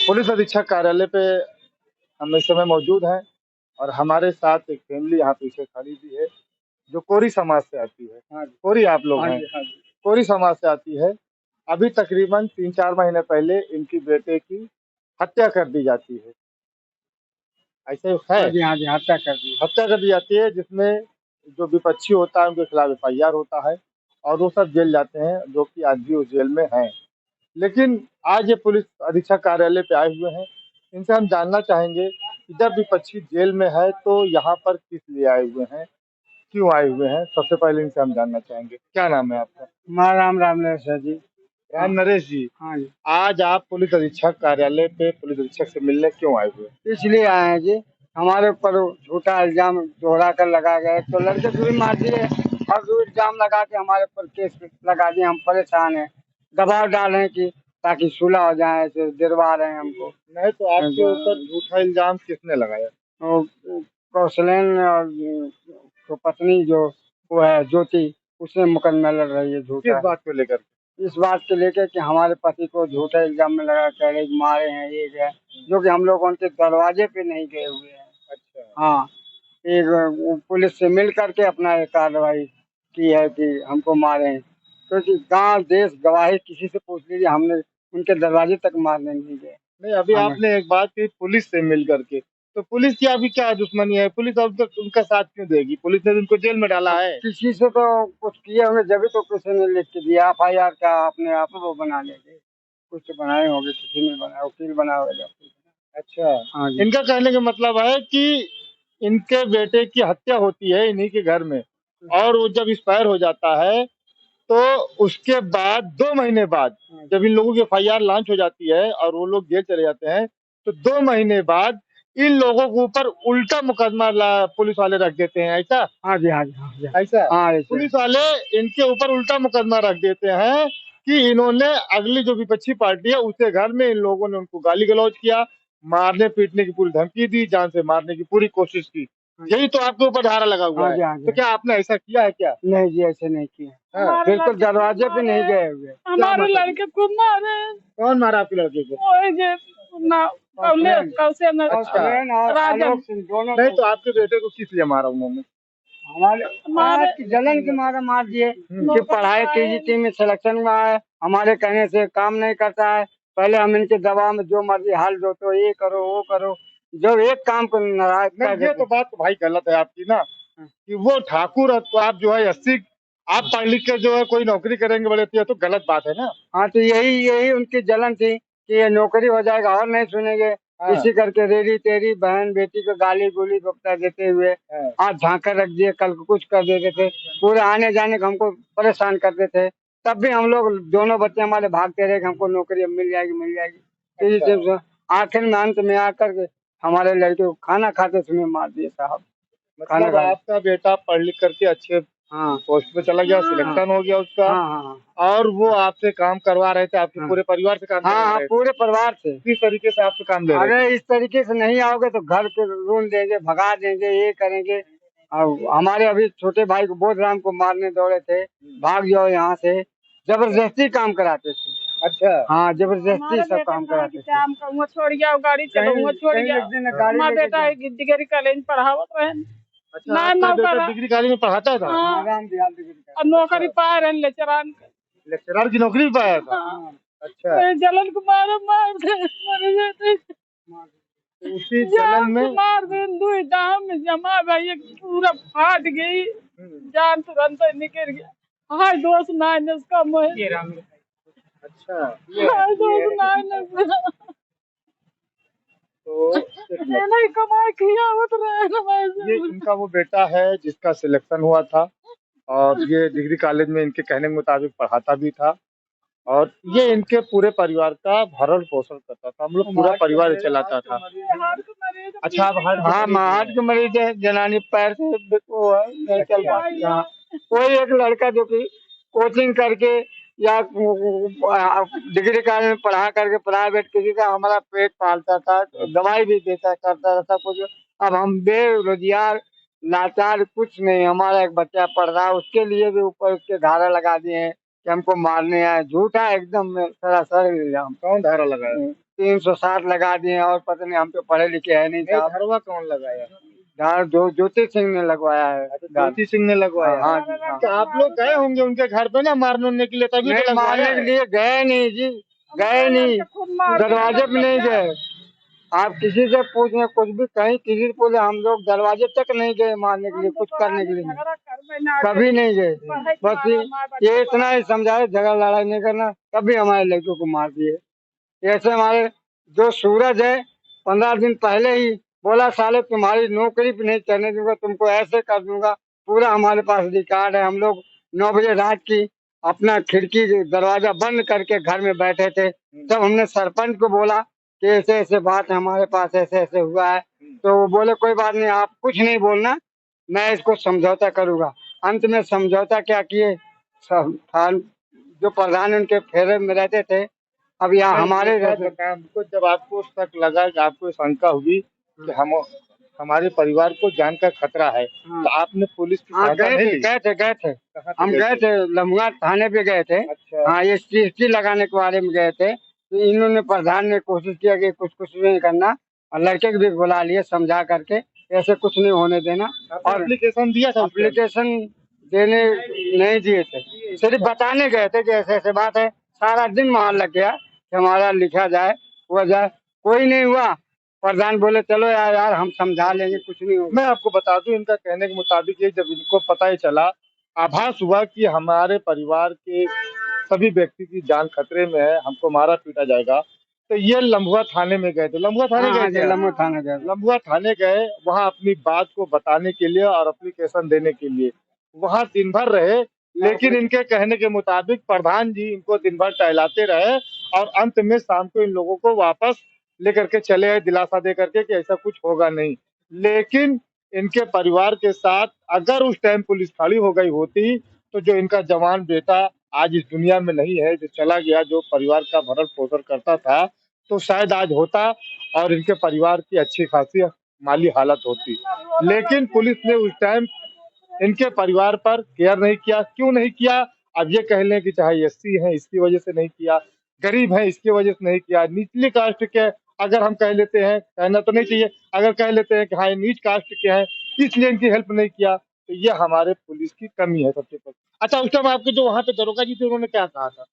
Police अधीक्षक कार्यालय पे हम इस समय मौजूद हैं और हमारे साथ एक फैमिली यहाँ पीछे खड़ी भी है जो कोरी समाज से आती है। हाँ, कोरी आप लोग हैं। हाँ जी। कोरी समाज से आती है। अभी तकरीबन 3-4 महीने पहले इनकी बेटे की हत्या कर दी जाती है। ऐसे है? हाँ जी, हाँ जी, हत्या कर दी जाती है, जिसमें जो विपक्षी होता है उनके खिलाफ एफआईआर होता है और वो सब जेल जाते हैं, जो कि आज भी उस जेल में हैं। लेकिन आज ये पुलिस अधीक्षक कार्यालय पे आए हुए हैं। इनसे हम जानना चाहेंगे कि जब विपक्षी जेल में है तो यहाँ पर किस लिए आए हुए हैं, क्यों आए हुए हैं? सबसे पहले इनसे हम जानना चाहेंगे। क्या नाम है आपका? हमारा राम राम नरेश है जी। राम नरेश जी। हाँ जी। आज आप पुलिस अधीक्षक कार्यालय पे पुलिस अधीक्षक से मिलने क्यों आए हुए? इसलिए आए हैं जी, हमारे ऊपर झूठा इल्जाम दोहरा कर लगा गया, तो लड़के को भी मार दिए और जो इल्जाम लगा के हमारे ऊपर केस लगा दिए। हम परेशान हैं, दबाव डाल रहे हैं कि ताकि सुलह हो जाए, तो दिलवा रहे हैं हमको। नहीं तो आपके ऊपर झूठा इल्जाम किसने लगाया? तो कौशलेन और तो पत्नी जो वो है ज्योति, उसने मुकदमा लड़ रही है झूठा। किस बात को लेकर? इस बात को लेकर कि हमारे पति को झूठा इल्जाम में लगा कह रहे मारे हैं, ये है, जो कि हम लोग उनके दरवाजे पे नहीं गए हुए हैं। अच्छा। हाँ, एक पुलिस से मिल करके अपना एक कार्रवाई की है कि हमको मारे हैं, क्योंकि गांव देश गवाही किसी से पूछ लीजिए, हमने उनके दरवाजे तक मारने नहीं गए। नहीं, अभी आपने एक बात की पुलिस से मिल करके, तो पुलिस की अभी क्या दुश्मनी है? पुलिस अब तक उनका साथ क्यों देगी? पुलिस ने तो उनको जेल में डाला है। किसी से तो कुछ किए होंगे, जब तो किसी ने लिख के दिया एफआईआर का, अपने आप वो बना लेंगे, कुछ तो बनाए होंगे, किसी ने बनाया, वकील बना होगा। अच्छा। हाँ जी। इनका कहने का मतलब है कि इनके बेटे की हत्या होती है इन्हीं के घर में, और वो जब एक्सपायर हो जाता है तो उसके बाद 2 महीने बाद जब इन लोगों की एफआईआर लॉन्च हो जाती है और वो लोग जेल चले जाते हैं, तो 2 महीने बाद इन लोगों के ऊपर उल्टा मुकदमा पुलिस वाले रख देते हैं। ऐसा? हाँ जी, हाँ जी, हाँ जी। ऐसा? हाँ, पुलिस वाले इनके ऊपर उल्टा मुकदमा रख देते हैं कि इन्होंने अगली जो विपक्षी पार्टी है उसके घर में इन लोगों ने उनको गाली गलौज किया, मारने पीटने की पूरी धमकी दी, जान से मारने की पूरी कोशिश की। यही तो आपके ऊपर धारा लगा हुआ है। तो क्या आपने ऐसा किया है क्या? नहीं जी, ऐसे नहीं किया। बिल्कुल दरवाजे पे नहीं गए हुए। हमारे लड़के को मारे। कौन मारा आपके लड़के को? राजन सिंह दोनों। नहीं तो आपके बेटे को किस लिए मारा उन्होंने? हमारे जलन के मार दिए कि पढ़ाई टीजीटी में सिलेक्शन हुआ है, हमारे कहने से काम नहीं करता है। पहले हम इनके दबाव में जो मर्जी हाल दो, तो ये करो वो करो, जब एक काम को नाराज कर ये तो बात तो भाई गलत है आपकी ना, कि वो ठाकुर है तो आप जो है 80 आप पढ़ लिख के जो है कोई नौकरी करेंगे बड़े, तो ये तो गलत बात है ना। हाँ, तो यही यही उनकी जलन थी कि ये नौकरी हो जाएगा और नहीं सुनेंगे। इसी करके रेडी तेरी बहन बेटी को गाली गोली बकता देते हुए आज झांका रख दिए, कल को कुछ कर देते थे, पूरे आने जाने को हमको परेशान करते थे। तब भी हम लोग दोनों बच्चे हमारे भागते रहे कि हमको नौकरी अब मिल जाएगी मिल जाएगी। तो आखिर में अंत में आकर के हमारे लड़के को खाना खाते समय मार दिए साहब। मतलब आपका बेटा पढ़ लिख करके अच्छे पोस्ट पे चला गया, सिलेक्शन हो गया उसका। और वो आपसे काम करवा रहे थे, आपके पूरे परिवार से काम करवा रहे थे? पूरे परिवार से। किस तरीके से आपसे काम ले रहे थे? अरे इस तरीके से नहीं आओगे तो घर पे रूल देंगे, भगा देंगे, ये करेंगे। और हमारे अभी छोटे भाई को बोधराम को मारने दौड़े थे, भाग जाओ यहाँ से, जबरदस्ती काम कराते थे। अच्छा। हाँ, जबरदस्ती सब काम कराते थे। छोड़ गया गाड़ी चलो, छोड़ गया। हमारा बेटा डिग्री कॉलेज पढ़ावत रहे। अच्छा, आपका बेटा डिग्री कॉलेज में पढ़ाता था? और नौकरी पा रहे लेक्चरार। लेक्चरार की नौकरी पाया था? अच्छा। जलन को मार उसी जलन में मार दे दाम में जमा भाई पूरा फाट गई, जान तुरंत निकल गया। हाँ, दोस्त ना इसका मोह। अच्छा। दोस्त ना तो नहीं कमाई किया ये इनका वो बेटा है जिसका सिलेक्शन हुआ था और ये डिग्री कॉलेज में इनके कहने के मुताबिक पढ़ाता भी था, और ये इनके पूरे परिवार का भरण पोषण करता था। हम लोग पूरा परिवार चलाता था। अच्छा, आप हार्ट के मरीज है, जनानी पैर से वो है, नहीं चल पाती। कोई एक लड़का जो कि कोचिंग करके या डिग्री कॉलेज में पढ़ा करके प्राइवेट किसी का हमारा पेट पालता था, दवाई भी देता करता था सब कुछ। अब हम बेरोजगार लाचार, कुछ नहीं, हमारा एक बच्चा पढ़ रहा है, उसके लिए भी ऊपर उसके धारा लगा दिए हैं कि हमको मारने आए। झूठा एकदम सरासर इल्जाम। कौन धारा लगाया? 360 लगा दिए और पता नहीं, हम तो पढ़े लिखे है नहीं साहब। धरवा कौन लगाया? धार ज्योति सिंह ने लगवाया है। ज्योति सिंह ने लगवाया? हाँ जी, हाँ। तो आप लोग गए होंगे उनके घर पे ना मारने के लिए, तभी तो नहीं, मारने के लिए गए नहीं जी, गए नहीं, दरवाजे पे नहीं गए। आप किसी से पूछे, कुछ भी कहीं किसी से पूछे, हम लोग दरवाजे तक नहीं गए मारने के लिए, कुछ करने के लिए कभी नहीं गए। बस ये इतना ही समझाए, झगड़ा लड़ाई नहीं करना, कभी हमारे लड़कों को मार दिए। ऐसे हमारे जो सूरज है 15 दिन पहले ही बोला, साले तुम्हारी नौकरी पे नहीं चलने दूंगा, तुमको ऐसे कर दूंगा। पूरा हमारे पास रिकॉर्ड है। हम लोग 9 बजे रात की अपना खिड़की दरवाजा बंद करके घर में बैठे थे। जब हमने सरपंच को बोला कि ऐसे ऐसे बात है, हमारे पास ऐसे ऐसे हुआ है, तो वो बोले कोई बात नहीं, आप कुछ नहीं बोलना, मैं इसको समझौता करूंगा। अंत में समझौता क्या किए, जो प्रधान उनके फेरे में रहते थे, अब यहाँ हमारे हमको जब आपको शक लगा कि आपको शंका हुई कि हमारे परिवार को जान का खतरा है, तो आपने पुलिस की सहायता नहीं ली? गए थे हम गए थे, लम्बुआ थाने पे गए थे। अच्छा। हाँ, ये CST लगाने के बारे में गए थे, तो इन्होंने प्रधान ने कोशिश किया कि कुछ नहीं करना, और लड़के को भी बुला लिए समझा करके, ऐसे कुछ नहीं होने देना। और एप्लीकेशन दिया था? एप्लीकेशन देने नहीं दिए थे, सिर्फ बताने गए थे कि ऐसे ऐसे बात है। सारा दिन वहाँ लग गया कि हमारा लिखा जाए, हुआ जाए, कोई नहीं हुआ। प्रधान बोले चलो यार हम समझा लेंगे, कुछ नहीं होगा। मैं आपको बता दूं, इनका कहने के मुताबिक ये, जब इनको पता ही चला, आभास हुआ कि हमारे परिवार के सभी व्यक्ति की जान खतरे में है, हमको मारा पीटा जाएगा, तो ये लम्बुआ थाने में गए थे। लम्बुआ थाने गए थे? लम्बुआ थाने गए। लम्बुआ थाने गए, वहाँ अपनी बात को बताने के लिए और एप्लीकेशन देने के लिए वहाँ दिन भर रहे। लेकिन इनके कहने के मुताबिक प्रधान जी इनको दिन भर टहलाते रहे और अंत में शाम को इन लोगों को वापस लेकर के चले आए, दिलासा दे करके कि ऐसा कुछ होगा नहीं। लेकिन इनके परिवार के साथ अगर उस टाइम पुलिस खड़ी हो गई होती, तो जो इनका जवान बेटा आज इस दुनिया में नहीं है, जो चला गया, जो परिवार का भरण पोषण करता था, तो शायद आज होता और इनके परिवार की अच्छी खासी माली हालत होती। लेकिन पुलिस ने उस टाइम इनके परिवार पर केयर नहीं किया। क्यों नहीं किया? अब ये कह लें कि चाहे SC है इसकी वजह से नहीं किया, गरीब है इसकी वजह से नहीं किया, निचली कास्ट के अगर हम कह लेते हैं, कहना तो नहीं चाहिए, अगर कह लेते हैं कि हाँ ये नीच कास्ट के हैं इसलिए इनकी हेल्प नहीं किया, तो ये हमारे पुलिस की कमी है सबसे पहले। अच्छा, उस टाइम आपके जो वहाँ पे दरोगा जी थे उन्होंने क्या कहा था?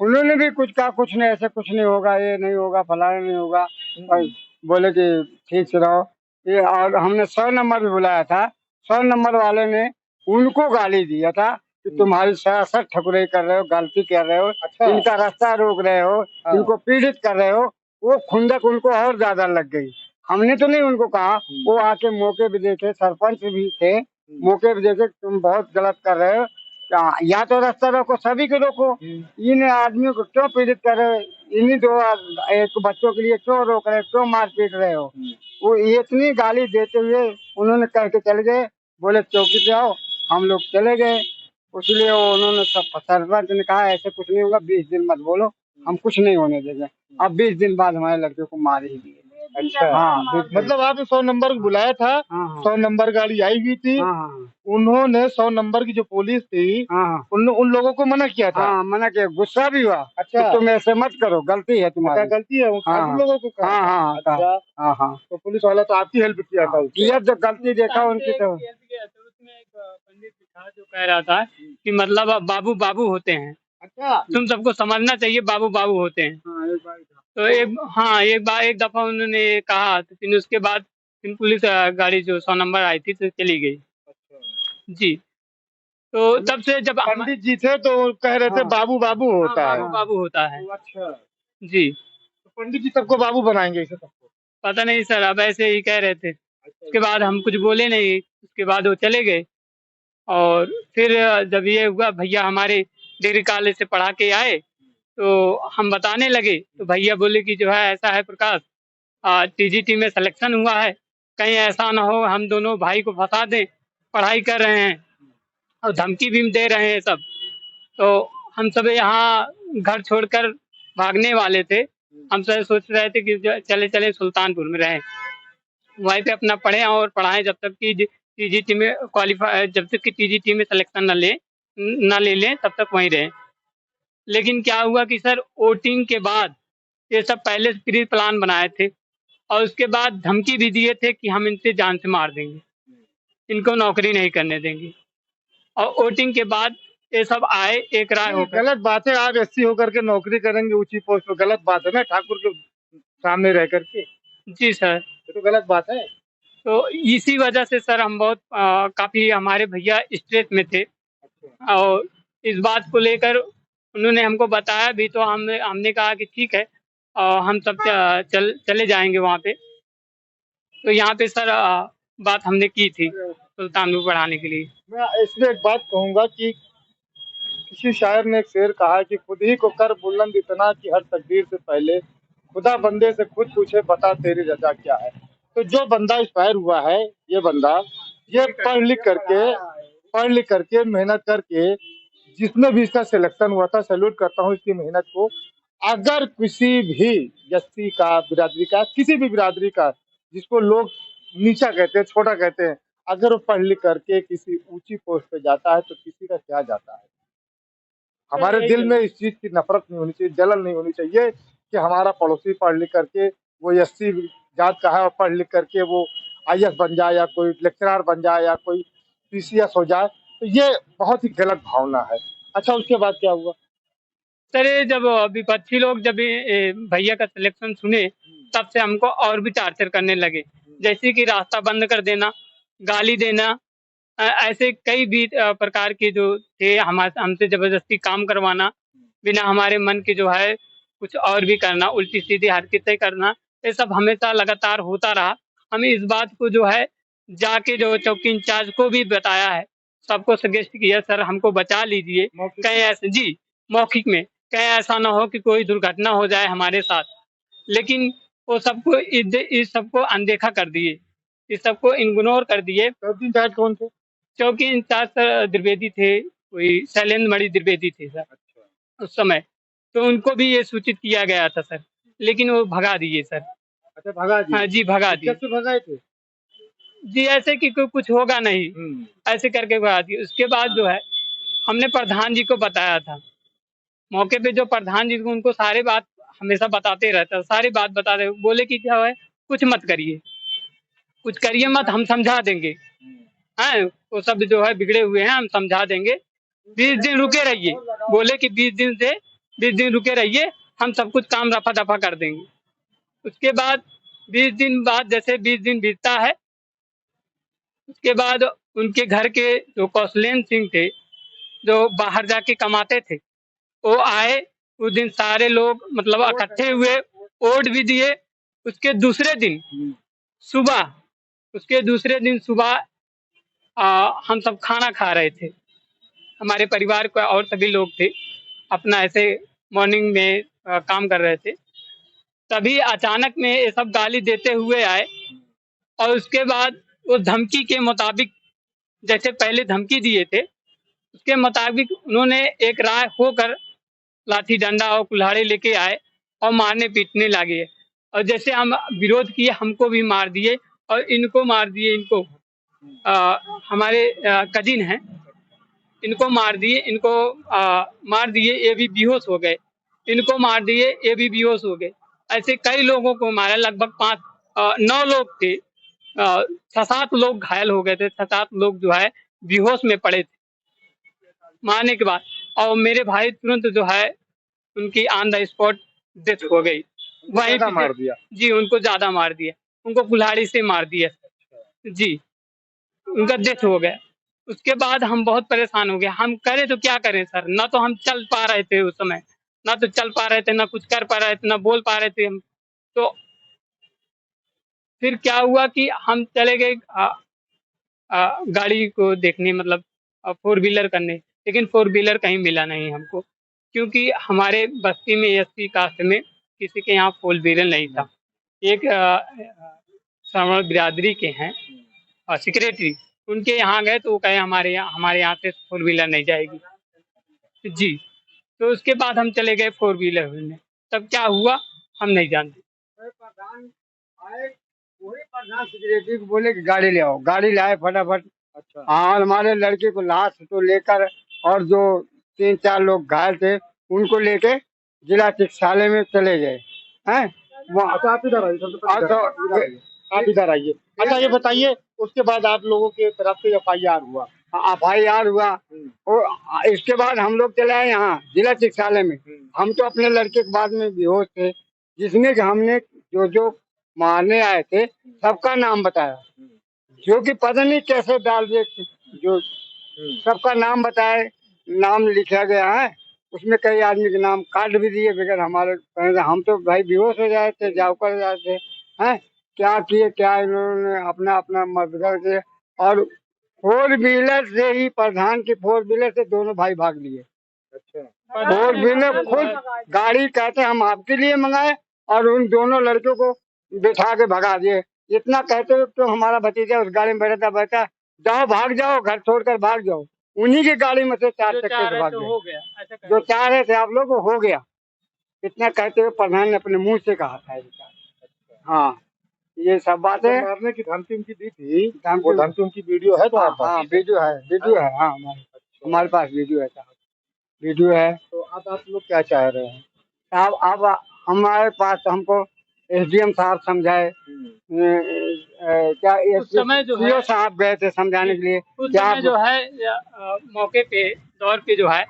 उन्होंने भी कुछ कहा, कुछ नहीं, ऐसे कुछ नहीं होगा, ये नहीं होगा, फलाना नहीं होगा, और बोले कि ठीक से रहो ये। और हमने 100 नंबर भी बुलाया था, 100 नंबर वाले ने उनको गाली दिया था कि तुम्हारी सरासर ठकुराई कर रहे हो, गलती कर रहे हो। अच्छा। इनका रास्ता रोक रहे हो। हाँ। इनको पीड़ित कर रहे हो। वो खुंदक उनको और ज्यादा लग गई। हमने तो नहीं उनको कहा, वो आके मौके पे देखे, सरपंच भी थे, मौके पे देखे तुम बहुत गलत कर रहे हो, या तो रास्ता रोको, सभी को रोको, इन आदमियों को क्यों पीड़ित कर रहे हो, इन्हीं दो एक बच्चों के लिए क्यों रोक रहे हो, क्यों मार पीट रहे हो। वो इतनी गाली देते हुए उन्होंने कह के चले गए, बोले चौकी पे आओ, हम लोग चले गए। इसलिए उन्होंने सब सरपंच ने कहा ऐसे कुछ नहीं होगा, 20 दिन मत बोलो, हम कुछ नहीं होने देंगे। अब 20 दिन बाद हमारे लड़के को मार ही दिए। अच्छा। हाँ, मतलब आपने 100 नंबर को बुलाया था? हाँ, हाँ। 100 नंबर गाड़ी आई हुई थी। हाँ, हाँ। उन्होंने 100 नंबर की जो पुलिस थी, हाँ, उन लोगों को मना किया था? हाँ, मना किया, गुस्सा भी हुआ। अच्छा। तो तुम ऐसे मत करो, गलती है तुम्हारी। अच्छा, गलती है उन लोगों को कहा? हाँ, हाँ, अच्छा। हाँ, हाँ। तो पुलिस वाला तो आपकी हेल्प किया था? किया, जो गलती देखा उनकी। तो उसमें एक पंडित था जो कह रहा था कि मतलब अब बाबू बाबू होते हैं। अच्छा। तुम सबको समझना चाहिए, बाबू बाबू होते हैं। तो एक दफा उन्होंने कहा, तो फिर उसके बाद फिर पुलिस गाड़ी जो 100 नंबर आई थी तो चली गई। जी। तो तब से जब पंडित जी थे तो कह रहे थे बाबू बाबू होता है। बाबू बाबू होता है। अच्छा जी। तो पंडित जी सबको बाबू बनाएंगे इसे सबको? पता नहीं सर, अब ऐसे ही कह रहे थे। उसके बाद हम कुछ बोले नहीं, उसके बाद वो चले गए। और फिर जब ये हुआ, भैया हमारे डिग्री कॉलेज से पढ़ा के आए, तो हम बताने लगे, तो भैया बोले कि जो है ऐसा है प्रकाश, TGT में सिलेक्शन हुआ है, कहीं ऐसा ना हो हम दोनों भाई को फंसा दें, पढ़ाई कर रहे हैं और धमकी भी दे रहे हैं सब। तो हम सब यहाँ घर छोड़कर भागने वाले थे। हम सब सोच रहे थे कि चले चले सुल्तानपुर में रहें, वहीं पे अपना पढ़ें और पढ़ाएं जब तक कि TGT में क्वालिफाई, जब तक कि TGT में सिलेक्शन न ले लें तब तक वहीं रहें। लेकिन क्या हुआ कि सर वोटिंग के बाद ये सब पहले से प्री प्लान बनाए थे। और उसके बाद धमकी भी दिए थे कि हम इनसे जान से मार देंगे, इनको नौकरी नहीं करने देंगे। और वोटिंग के बाद ये सब आए एक राय नहीं, होकर। गलत बात है। आप एससी होकर के नौकरी करेंगे ऊंची पोस्ट पे, गलत बात है ना, ठाकुर के सामने रह करके, ये जी सर। तो गलत बात है। तो इसी वजह से सर हम बहुत काफ़ी हमारे भैया स्ट्रेस में थे। और इस बात को लेकर उन्होंने हमको बताया भी, तो हमने हमने कहा कि ठीक है, हम सब चले जाएंगे वहाँ पे। तो यहाँ पे सर बात हमने की थी सुल्तानपुर बढ़ाने के लिए। मैं इसमें एक बात कहूंगा कि किसी शायर ने एक शेर कहा है कि खुद ही को कर बुलंद इतना कि हर तकदीर से पहले खुदा बंदे से खुद पूछे बता तेरी रजा क्या है। तो जो बंदा इंस्पायर हुआ है, ये बंदा, ये पढ़ लिख करके मेहनत करके जिसमें भी इसका सिलेक्शन हुआ था, सैल्यूट करता हूँ इसकी मेहनत को। अगर किसी भी एससी का, बिरादरी का, किसी भी बिरादरी का, जिसको लोग नीचा कहते हैं, छोटा कहते हैं, अगर वो पढ़ लिख करके किसी ऊंची पोस्ट पे जाता है तो किसी का क्या जाता है। हमारे दिल में इस चीज की नफरत नहीं होनी चाहिए, जलन नहीं होनी चाहिए कि हमारा पड़ोसी पढ़ लिख करके वो एससी जात का है और पढ़ लिख करके वो आईएएस बन जाए या कोई लेक्चरर बन जाए या कोई पीसीएस हो जाए, तो ये बहुत ही गलत भावना है। अच्छा, उसके बाद क्या हुआ? सर ये जब विपक्षी लोग जब ये भैया का सिलेक्शन सुने, तब से हमको और भी टार्चर करने लगे। जैसे कि रास्ता बंद कर देना, गाली देना, ऐसे कई भी प्रकार के जो थे, हमसे जबरदस्ती काम करवाना, बिना हमारे मन के जो है कुछ और भी करना, उल्टी सीधी हरकतें करना, ये सब हमेशा लगातार होता रहा। हमें इस बात को जो है जाके जो चौकी इंचार्ज को भी बताया है, सबको सजेस्ट किया, सर हमको बचा लीजिए, कहीं ऐसे जी मौखिक में, कहीं ऐसा ना हो कि कोई दुर्घटना हो जाए हमारे साथ। लेकिन वो सबको इस सबको अनदेखा कर दिए, इस सबको इग्नोर कर दिए। चौकी इंचार्ज कौन थे? चौकी इंचार्ज सर द्विवेदी थे, कोई शैलेंद्र मणि द्विवेदी थे सर उस समय। तो उनको भी ये सूचित किया गया था सर, लेकिन वो भगा दिए सर। अच्छा, भगा दिए। हाँ जी, भगा दिए। कैसे भगाए थे? जी ऐसे कि कुछ होगा नहीं, ऐसे करके भगा दिए। उसके बाद जो है हमने प्रधान जी को बताया था। मौके पे जो प्रधान जी थे उनको सारे बात हमेशा बताते रहता, सारी बात बताते, बोले कि क्या है, कुछ मत करिए, कुछ करिए मत, हम समझा देंगे। हैं वो सब जो है बिगड़े हुए हैं, हम समझा देंगे, 20 दिन रुके रहिए। बोले कि 20 दिन रुके रहिए, हम सब कुछ काम रफा दफा कर देंगे। उसके बाद 20 दिन बाद जैसे 20 दिन बीतता है, उसके बाद उनके घर के जो कौशलेन सिंह थे, जो बाहर जाके कमाते थे, वो आए। उस दिन सारे लोग मतलब इकट्ठे हुए, वोट भी दिए। उसके दूसरे दिन सुबह उसके दूसरे दिन सुबह हम सब खाना खा रहे थे, हमारे परिवार के और सभी लोग थे, अपना ऐसे मॉर्निंग में काम कर रहे थे। तभी अचानक में ये सब गाली देते हुए आए। और उसके बाद वो धमकी के मुताबिक, जैसे पहले धमकी दिए थे, उसके मुताबिक उन्होंने एक राय होकर लाठी डंडा और कुल्हाड़ी लेके आए और मारने पीटने लगे। और जैसे हम विरोध किए, हमको भी मार दिए और इनको मार दिए। इनको हमारे कजिन हैं, इनको मार दिए, इनको मार दिए, ये भी बेहोश हो गए। इनको मार दिए, ये भी बेहोश हो गए। ऐसे कई लोगों को मारा, लगभग 9 लोग थे। 6-7 लोग घायल हो गए थे, 6-7 लोग जो है बेहोश में पड़े थे मारने के बाद। और मेरे भाई तुरंत जो है उनकी ऑन द स्पॉट डेथ हो गई। वहीं ज्यादा पे मार दिया? जी, उनको ज्यादा मार दिया, उनको कुल्हाड़ी से मार दिया जी, उनका डेथ हो गया। उसके बाद हम बहुत परेशान हो गए, हम करें तो क्या करें सर, ना तो हम चल पा रहे थे उस समय, ना तो चल पा रहे थे, ना कुछ कर पा रहे थे, ना बोल पा रहे थे हम। तो फिर क्या हुआ कि हम चले गए गाड़ी को देखने, मतलब 4 व्हीलर करने, लेकिन 4 व्हीलर कहीं मिला नहीं हमको, क्योंकि हमारे बस्ती में एससी कास्ट में किसी के यहाँ 4 व्हीलर नहीं था। एक श्रवण बिरादरी के हैं सेक्रेटरी, उनके यहाँ गए तो वो कहे हमारे यहाँ से 4 व्हीलर नहीं जाएगी जी। तो उसके बाद हम चले गए 4 व्हीलर में, तब क्या हुआ हम नहीं जानते। प्रधान आए, वही प्रधान सेक्रेटरी को बोले कि गाड़ी ले आओ, गाड़ी लाए फटाफट। अच्छा। हाँ, और हमारे लड़के को लाश तो लेकर, और जो 3-4 लोग घायल थे उनको लेके जिला चिकित्सालय में चले गए। हैं वहाँ। अच्छा आप इधर आइए, सबसे पहले तो इधर आइए। आप इधर आइए। अच्छा ये बताइए, उसके बाद आप लोगों के तरफ से FIR हुआ? FIR हुआ और इसके बाद हम लोग चले आए यहाँ जिला चिकित्सालय में। हम तो अपने लड़के के बाद में बेहोश थे, जिसने कि हमने जो जो मारने आए थे सबका नाम बताया, जो कि पता नहीं कैसे डाल दिए, जो सबका नाम बताए, नाम लिखा गया है उसमें, कई आदमी के नाम काट भी दिए बगैर हमारे कहने। हम तो भाई बेहोश हो जाए थे, जाव कर जाए थे, हैं क्या किए क्या इन्होंने अपना अपना मदद के। और 4 व्हीलर से ही, प्रधान की 4 व्हीलर से दोनों भाई भाग लिए। अच्छा 4 व्हीलर खुद गाड़ी कहते हम आपके लिए मंगाए और उन दोनों लड़कों को बिठा के भगा दिए। इतना कहते हुए तो हमारा भतीजा उस गाड़ी में बैठा, जाओ भाग जाओ, घर छोड़कर भाग जाओ। उन्हीं की गाड़ी में से 4 चक्के से भाग गए। जो चाह रहे थे आप लोग वो हो गया, इतना कहते हुए प्रधान ने अपने मुंह से कहा था। हाँ ये सब बातें मारने की धमकी उनकी दी थी, धमकी- वो धमकी उनकी वीडियो है तुम्हारे पास? हाँ वीडियो है, हाँ हमारे पास वीडियो है साहब, वीडियो है। तो अब आप लोग क्या चाह रहे हैं? अब हमारे पास हमको SDM साहब समझाए, क्या उस समय जो है CO साहब गए थे समझाने के लिए। उस क्या समय जो है मौके पे दौर पे जो है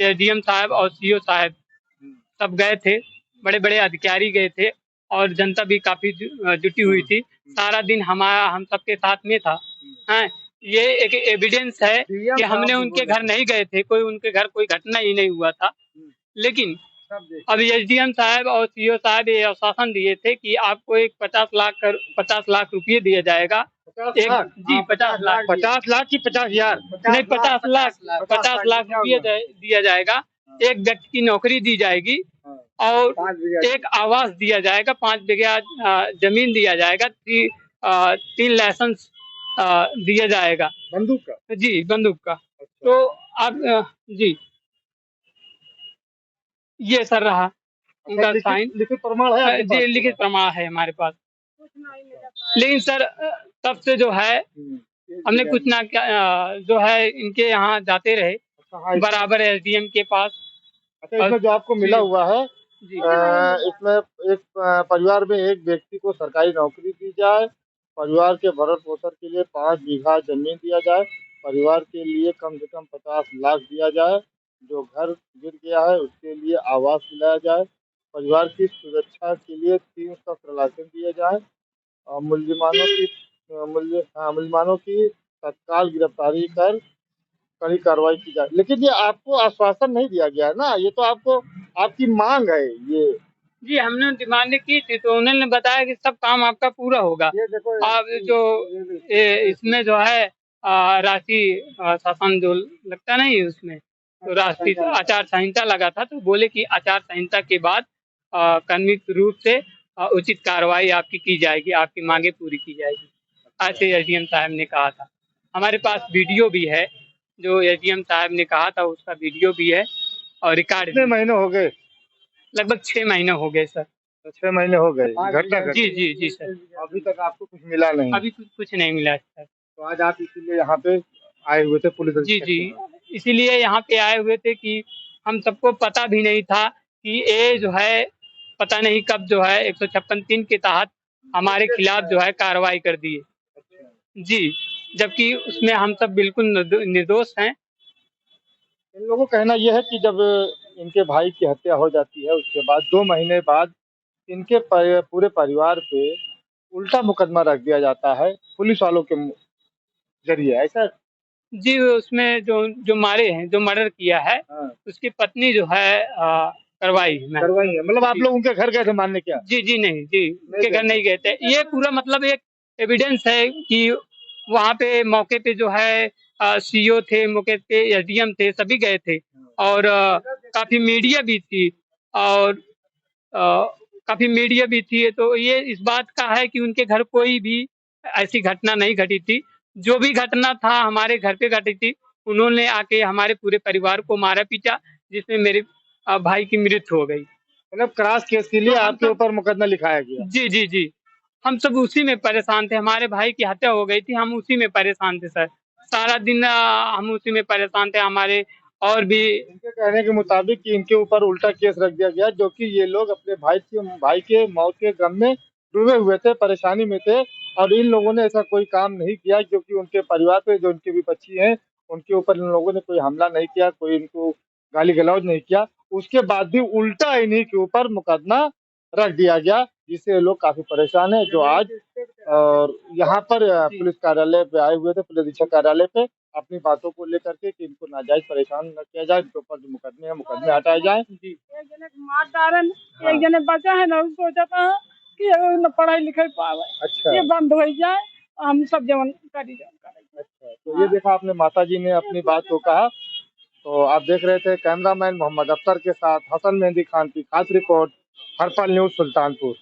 SDM साहब और CO साहब सब गए थे, बड़े बड़े अधिकारी गए थे और जनता भी काफी जुटी हुई थी। सारा दिन हम सबके साथ में था। हैं ये एक एविडेंस है कि हमने उनके घर नहीं गए थे, कोई उनके घर कोई घटना ही नहीं हुआ था। लेकिन अब SDM साहब और CO साहब ये आश्वासन दिए थे कि आपको एक 50 लाख रुपये दिया जाएगा। एक जी 50 लाख 50 लाख की 50,000 नहीं 50 लाख रुपये दिया जाएगा। एक व्यक्ति की नौकरी दी जाएगी और 5 बीघा एक आवास दिया जाएगा, 5 बीघा जमीन दिया जाएगा, 3 लाइसेंस दिया जाएगा बंदूक का? जी बंदूक का। तो अब जी ये सर रहा उनका साइन, लिखित प्रमाण है आपके जी पास? लिखित प्रमाण है हमारे पास। लेकिन सर तब से जो है हमने कुछ ना क्या जो है इनके यहाँ जाते रहे बराबर SDM के पास। अच्छा इसमें जो आपको मिला हुआ है, जी इसमें एक परिवार में एक व्यक्ति को सरकारी नौकरी दी जाए, परिवार के भरण पोषण के लिए 5 बीघा जमीन दिया जाए, परिवार के लिए कम से कम 50 लाख दिया जाए, जो घर गिर गया है उसके लिए आवास दिलाया जाए, परिवार की सुरक्षा के लिए 3 सख्त लाइसेंस दिए जाए और मुलजिमानों की तत्काल गिरफ्तारी कर कड़ी कार्रवाई की जाए। लेकिन ये आपको आश्वासन नहीं दिया गया है ना, ये तो आपको आपकी मांग है ये। जी हमने डिमांड की थी तो उन्होंने बताया कि सब काम आपका पूरा होगा। अब जो इसमें जो है राष्ट्रीय शासन जो लगता नहीं उसमें, तो राष्ट्रीय आचार संहिता लगा था, तो बोले कि आचार संहिता के बाद कानूनी रूप से उचित कार्रवाई आपकी की जाएगी, आपकी मांगे पूरी की जाएगी, ऐसे SDM साहब ने कहा था। हमारे पास वीडियो भी है, जो SDM साहब ने कहा था उसका वीडियो भी है और रिकॉर्ड। कितने महीने हो गए? लगभग 6 महीने हो गए सर। 6 महीने हो गए घटना घटी? जी जी जी सर। अभी तक आपको कुछ मिला नहीं? अभी कुछ नहीं मिला सर। तो आज आप इसीलिए यहाँ पे आए हुए थे पुलिस? जी जी इसीलिए यहाँ पे आए हुए थे कि हम सबको पता भी नहीं था कि ये जो है पता नहीं कब जो है 156(3) के तहत हमारे खिलाफ जो है कार्रवाई कर दी है जी, जबकि उसमें हम सब बिल्कुल निर्दोष हैं। इन लोगों का कहना यह है कि जब इनके भाई की हत्या हो जाती है उसके बाद 2 महीने बाद इनके पूरे परिवार पे उल्टा मुकदमा रख दिया जाता है पुलिस वालों के जरिए, ऐसा? जी उसमें जो मारे हैं, जो मर्डर किया है उसकी पत्नी जो है करवाई है। मतलब आप लोग उनके घर गए थे मारने? क्या? जी नहीं जी उनके घर नहीं गए थे। ये पूरा मतलब एक एविडेंस है कि वहाँ पे मौके पे जो है CO थे, मौके पे SDM थे, सभी गए थे और काफी मीडिया भी थी और काफी मीडिया भी थी। तो ये इस बात का है कि उनके घर कोई भी ऐसी घटना नहीं घटी थी। जो भी घटना था हमारे घर पे घटी थी, उन्होंने आके हमारे पूरे परिवार को मारा पीटा, जिसमें मेरे भाई की मृत्यु हो गई। मतलब क्रॉस केस के लिए आपके ऊपर मुकदमा लिखाया गया? जी जी जी हम सब उसी में परेशान थे। हमारे भाई की हत्या हो गई थी, हम उसी में परेशान थे सर। सारा दिन हम उसी में परेशान थे। हमारे और भी इनके कहने के मुताबिक कि इनके ऊपर उल्टा केस रख दिया गया, जो कि ये लोग अपने भाई के मौत के गम में डूबे हुए थे, परेशानी में थे, और इन लोगों ने ऐसा कोई काम नहीं किया, क्योंकि उनके परिवार पे जो उनके विपक्षी हैं उनके ऊपर इन लोगों ने कोई हमला नहीं किया, कोई इनको गाली गलौज नहीं किया। उसके बाद भी उल्टा इन्हीं के ऊपर मुकदमा रख दिया गया, जिससे ये लोग काफी परेशान है। जो आज और यहाँ पर पुलिस कार्यालय पे आए हुए थे, पुलिस अधीक्षक कार्यालय पे, अपनी बातों को लेकर के कि इनको नाजायज परेशान न किया जाए, इनके ऊपर जो मुकदमे है मुकदमे हटाए जाए। एक जने के मार डालन, एक जने बचा है ना, वो सोचा था कि ये न पढ़ाई लिखाई पावे, अच्छा ये बंद हो जाए, हम सब जवन करी जाए। अच्छा, तो ये देखा आपने, माता जी ने अपनी बात को कहा। तो आप देख रहे थे कैमरामैन मोहम्मद अख्तर के साथ हसन मेहंदी खान की खास रिपोर्ट, हर्पल न्यूज सुल्तानपुर।